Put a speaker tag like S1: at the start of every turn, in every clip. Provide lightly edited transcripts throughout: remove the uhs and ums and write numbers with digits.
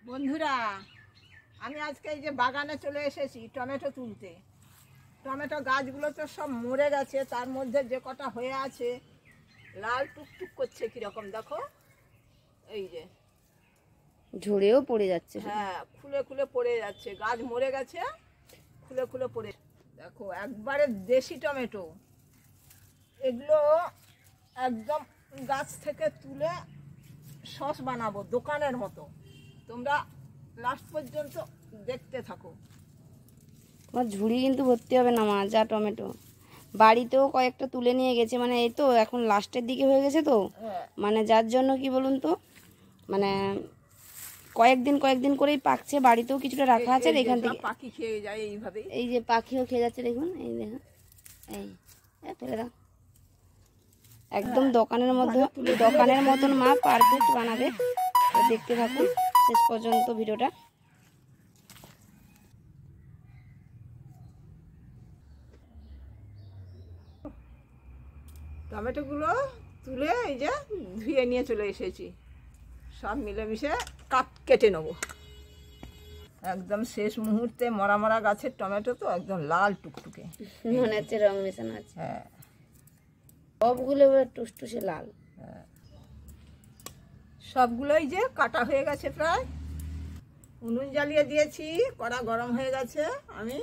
S1: বন্ধুরা, আমি আজকে এই যে বাগানে চলে এসেছি টমেটো তুলতে। টমেটো গাছগুলো তো সব মরে গেছে, তার মধ্যে যে কটা হয়ে আছে লাল টুকটুক করছে কিরকম দেখো, এই যে
S2: ঝরেও পড়ে যাচ্ছে।
S1: হ্যাঁ, খুলে খুলে পড়ে যাচ্ছে, গাছ মরে গেছে, খুলে খুলে পড়ে। দেখো একবারে দেশি টমেটো, এগুলো একদম গাছ থেকে তুলে সস বানাবো দোকানের মতো। তোমরা লাস্ট পর্যন্ত দেখতে থাকো।
S2: তোমার ঝুড়ি কিন্তু ভর্তি হবে না মা, যা টমেটো। বাড়িতেও কয়েকটা তুলে নিয়ে গেছে, মানে এই তো এখন লাস্টের দিকে হয়ে গেছে তো, মানে যার জন্য কি বলুন তো, মানে কয়েকদিন করেই পাকছে। বাড়িতেও কিছুটা রাখা আছে, এখান থেকে
S1: পাখি খেয়ে যায় এইভাবে।
S2: এই যে পাখিও খেয়ে যাচ্ছে, দেখুন এই দেখুন, এই ফেলে দাও। একদম দোকানের মতন মা পারফেক্ট বানাবে। তো দেখতে থাকুন শেষ পর্যন্ত ভিডিওটা।
S1: টমেটোগুলো তুলে এই যে ধুয়ে নিয়ে চলে এসেছি, সব মিলেমিশে কেটে নেবো। একদম শেষ মুহূর্তে মরা মরা গাছের টমেটো তো একদম লাল টুকটুকে,
S2: মনে হচ্ছে রং মেশানো আছে।
S1: হ্যাঁ,
S2: সবগুলো টুসটুসে লাল।
S1: সবগুলোই যে কাটা হয়ে গেছে প্রায়। উনুন জ্বালিয়ে দিয়েছি, কড়া গরম হয়ে গেছে। আমি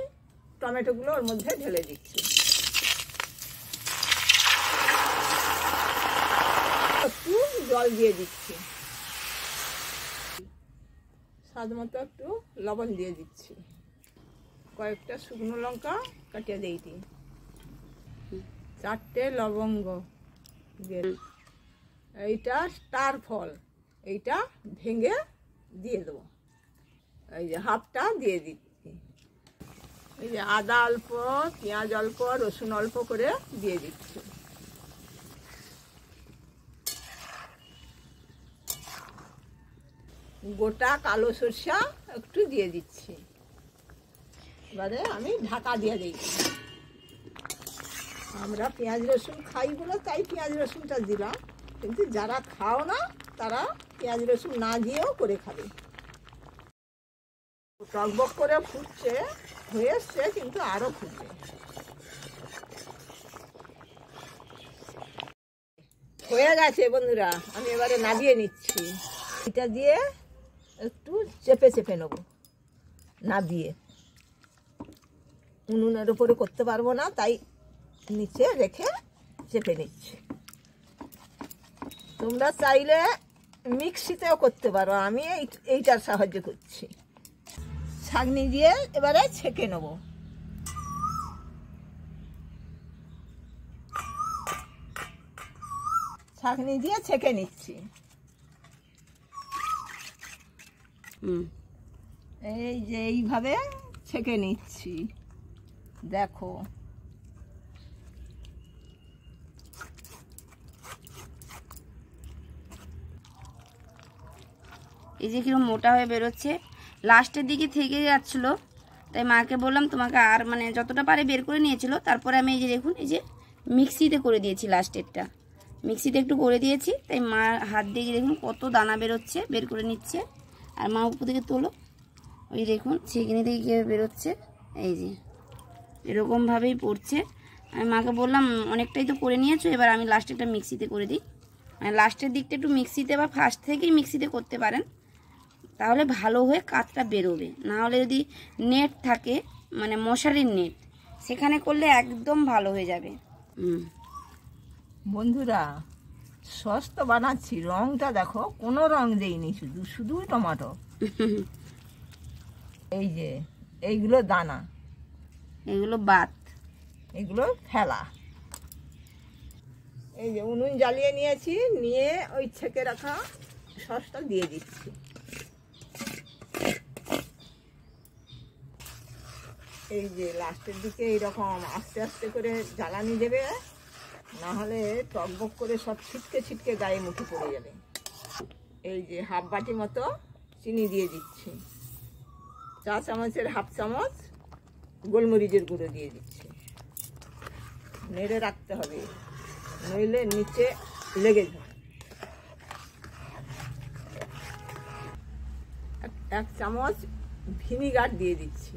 S1: টমেটোগুলো ওর মধ্যে ঢেলে দিচ্ছি। একটু জল দিয়ে দিচ্ছি, স্বাদ মতো একটু লবণ দিয়ে দিচ্ছি, কয়েকটা শুকনো লঙ্কা কাটিয়ে দিই, 4টে লবঙ্গ দিয়ে, এইটা স্টার ফল, এইটা ভেঙে দিয়ে দেবো। এই যে হাফটা দিয়ে দিচ্ছি। এই যে আদা অল্প, পেঁয়াজ অল্প, রসুন অল্প করে দিয়ে দিচ্ছি। গোটা কালো সরষা একটু দিয়ে দিচ্ছি। এবারে আমি ঢাকা দিয়ে দিচ্ছি। আমরা পেঁয়াজ রসুন খাই বলে তাই পেঁয়াজ রসুনটা দিলাম, কিন্তু যারা খাও না তারা পেঁয়াজ রসুন না দিয়েও করে খাবে। টকবক করে ফুটছে, হয়ে এসছে, কিন্তু আরো ফুটবে। হয়ে গেছে বন্ধুরা, আমি এবারে নামিয়ে নিচ্ছি। এটা দিয়ে একটু চেপে চেপে নেবো, নাবিয়ে। উনুনের উপরে করতে পারবো না, তাই নিচে রেখে চেপে নিচ্ছি। তোমরা চাইলে মিক্সিতেও করতে পারো, আমি এইটার সাহায্য করছি। ছাঁকনি দিয়ে এবারে ছেঁকে নেব। ছাঁকনি দিয়ে ছেঁকে নিচ্ছি। এই যে এইভাবে ছেঁকে নিচ্ছি, দেখো।
S2: এই যে কিরকম মোটা হয়ে বেরোচ্ছে, লাস্টের দিকে থেকে যাচ্ছিল, তাই মাকে বললাম তোমাকে আর মানে যতটা পারে বের করে নিয়েছিল। তারপরে আমি এই যে দেখুন, এই যে মিক্সিতে করে দিয়েছি, লাস্টেরটা মিক্সিতে একটু করে দিয়েছি, তাই মা হাত দিয়ে দেখুন কত দানা বেরোচ্ছে, বের করে নিচ্ছে। আর মা উপর থেকে তোলো, ওই দেখুন ছেঁকনি থেকে কীভাবে বেরোচ্ছে, এই যে এরকমভাবেই পড়ছে। আমি মাকে বললাম অনেকটাই তো করে নিয়েছো, এবার আমি লাস্টেরটা মিক্সিতে করে দিই। মানে লাস্টের দিকটা একটু মিক্সিতে বা ফার্স্ট থেকেই মিক্সিতে করতে পারেন, তাহলে ভালো হয়ে কাঠটা বেরোবে। না হলে যদি নেট থাকে, মানে মশারির নেট, সেখানে করলে একদম ভালো হয়ে যাবে।
S1: বন্ধুরা, সস তো বানাচ্ছি, রংটা দেখো, কোনো রং দেইনি, শুধু টমেটো। এই যে এইগুলো দানা,
S2: এগুলো বাত,
S1: এগুলো ফেলা। এই যে উনুন জ্বালিয়ে নিয়েছি, নিয়ে ওই ছেঁকে রাখা সসটা দিয়ে দিচ্ছি। এই যে লাস্টের দিকে এইরকম আস্তে আস্তে করে জ্বালানি দেবে, না হলে টকবক করে সব ছিটকে ছিটকে গায়ে মুখে পড়ে যাবে। এই যে হাফ বাটি মতো চিনি দিয়ে দিচ্ছি, 4 চামচের হাফ চামচ গোলমরিচের গুঁড়ো দিয়ে দিচ্ছি। নেড়ে রাখতে হবে, নইলে নিচে লেগে যাবে। এক চামচ ভিনিগার দিয়ে দিচ্ছি।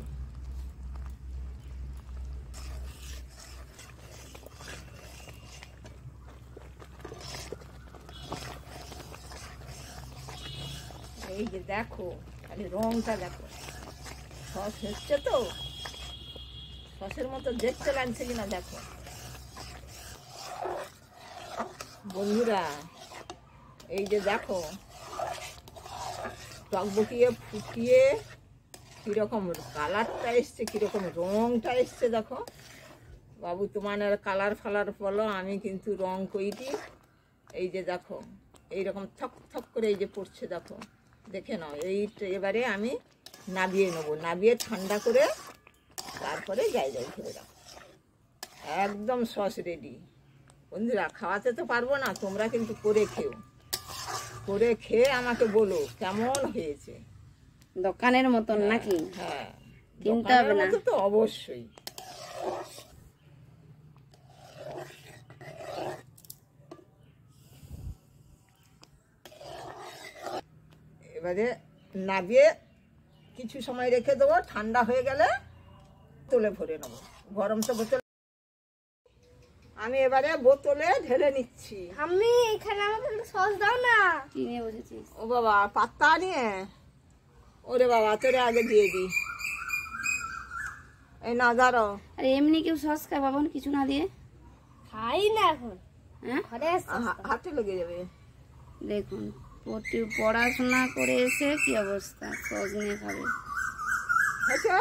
S1: এই যে দেখো, খালি রংটা দেখো, সস হচ্ছে তো, সসের মতো দেখতে লাগছে কিনা দেখো বন্ধুরা। এই যে দেখো, টকবকিয়ে ফুটিয়ে কিরকম কালারটা এসছে, কিরকম রংটা এসছে দেখো। বাবু তোমার কালার ফালার বলো, আমি কিন্তু রং কইটি। এই যে দেখো, এইরকম থক থক করে এই যে পড়ছে দেখো, দেখে নাও। এবারে আমি নাবিয়ে নেবো, নাবিয়ে ঠান্ডা করে তারপরে জায়গায় ধরে রাখো। একদম সস রেডি বন্ধুরা। খাওয়াতে তো পারবো না, তোমরা কিন্তু করে খেও, করে খেয়ে আমাকে বলো কেমন হয়েছে।
S2: দোকানের মতন নাকি?
S1: হ্যাঁ,
S2: কিনতে হবে না
S1: তো অবশ্যই। এবারে নাবিয়ে কিছু সময় রেখে দেবো, ঠান্ডা হয়ে গেলে বোতলে ভরে নেবো। গরম তো বোতল, আমি এবারে বোতলে ঢেলে নিচ্ছি।
S3: আমি এখানে আমাকে সস দাও না।
S2: কি নিয়ে বসেছিস?
S1: ও বাবা, পাত্তা নিয়ে, ওরে বাবা তোরে আগে দিয়ে দি। এই না দাঁড়ো।
S2: আর এমনি কেউ সস খায় বাবা কিছু না দিয়ে?
S3: খাই না এখন,
S2: হ্যাঁ,
S3: ঘরে আসছি।
S1: হাতে লেগে যাবে।
S2: দেখুন পড়াশোনা করে এসে কি অবস্থা, সস নিয়ে খাবে।
S1: আচ্ছা,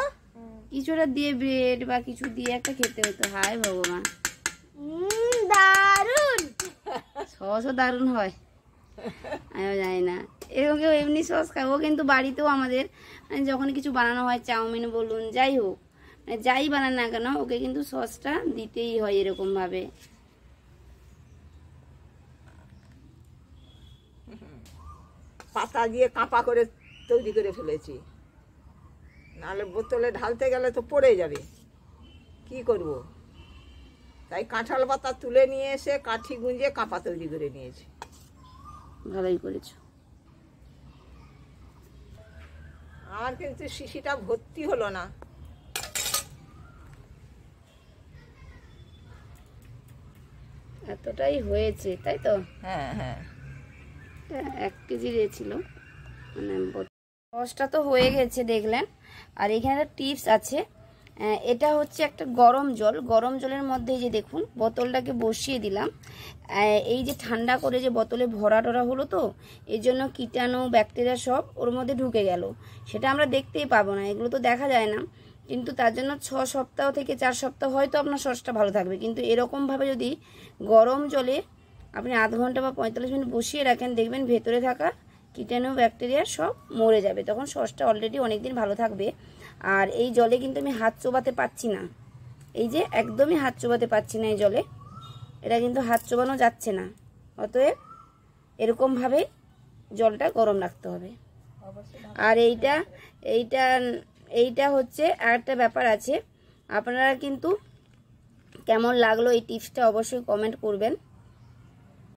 S2: কিছুটা দিয়ে ব্রেড বা কিছু দিয়ে একটা খেতে হতো। হায় ভগবান,
S3: দারুন।
S2: সসও দারুণ হয়, আমিও জানি না। এরকম কেউ এমনি সস খায়। ও কিন্তু বাড়িতেও আমাদের যখন কিছু বানানো হয়, চাউমিন বলুন যাই হোক, যাই বানান না কেন, ওকে কিন্তু সসটা দিতেই হয় এরকম ভাবে।
S1: পাতা দিয়ে কাঁপা করে তৈরি করে ফেলেছি, নাহলে বোতলে ঢালতে গেলে তো পড়ে যাবে, কি করব। তাই কাঁঠাল পাতা তুলে নিয়ে এসে কাঠি গুঁজে কাঁপা তৈরি করে নিয়েছি।
S2: ভালোই করেছো।
S1: আমার কিন্তু শিশিটা ভর্তি হলো না।
S2: এতটাই হয়েছে তাই তো?
S1: হ্যাঁ হ্যাঁ,
S2: 1 কেজি দিয়েছিল মানে। সসটা তো হয়ে গেছে দেখলেন। আর এখানে একটা টিপস আছে, এটা হচ্ছে একটা গরম জল, গরম জলের মধ্যে এই যে দেখুন বোতলটাকে বসিয়ে দিলাম। এই যে ঠান্ডা করে যে বোতলে ভরা টরা হলো, তো এই জন্য কীটাণু ব্যাকটেরিয়া সব ওর মধ্যে ঢুকে গেল। সেটা আমরা দেখতেই পাবো না, এগুলো তো দেখা যায় না। কিন্তু তার জন্য 6 সপ্তাহ থেকে 4 সপ্তাহ হয়তো আপনার সসটা ভালো থাকবে। কিন্তু এরকমভাবে যদি গরম জলে আপনি আধ ঘন্টা বা 45 মিনিট বসিয়ে রাখেন, দেখবেন ভেতরে থাকা কীটাণু ব্যাকটেরিয়া সব মরে যাবে। তখন সসটা অলরেডি অনেক দিন ভালো থাকবে। আর এই জলে কিন্তু আমি হাত চোবাতে পাচ্ছি না, এই যে একদমই হাত চোবাতে পাচ্ছি না এই জলে, এটা কিন্তু হাত চোবানো যাচ্ছে না। অতএব এরকমভাবেই জলটা গরম রাখতে হবে। আর এইটা হচ্ছে আর একটা ব্যাপার আছে, আপনারা কিন্তু কেমন লাগলো এই টিপসটা অবশ্যই কমেন্ট করবেন।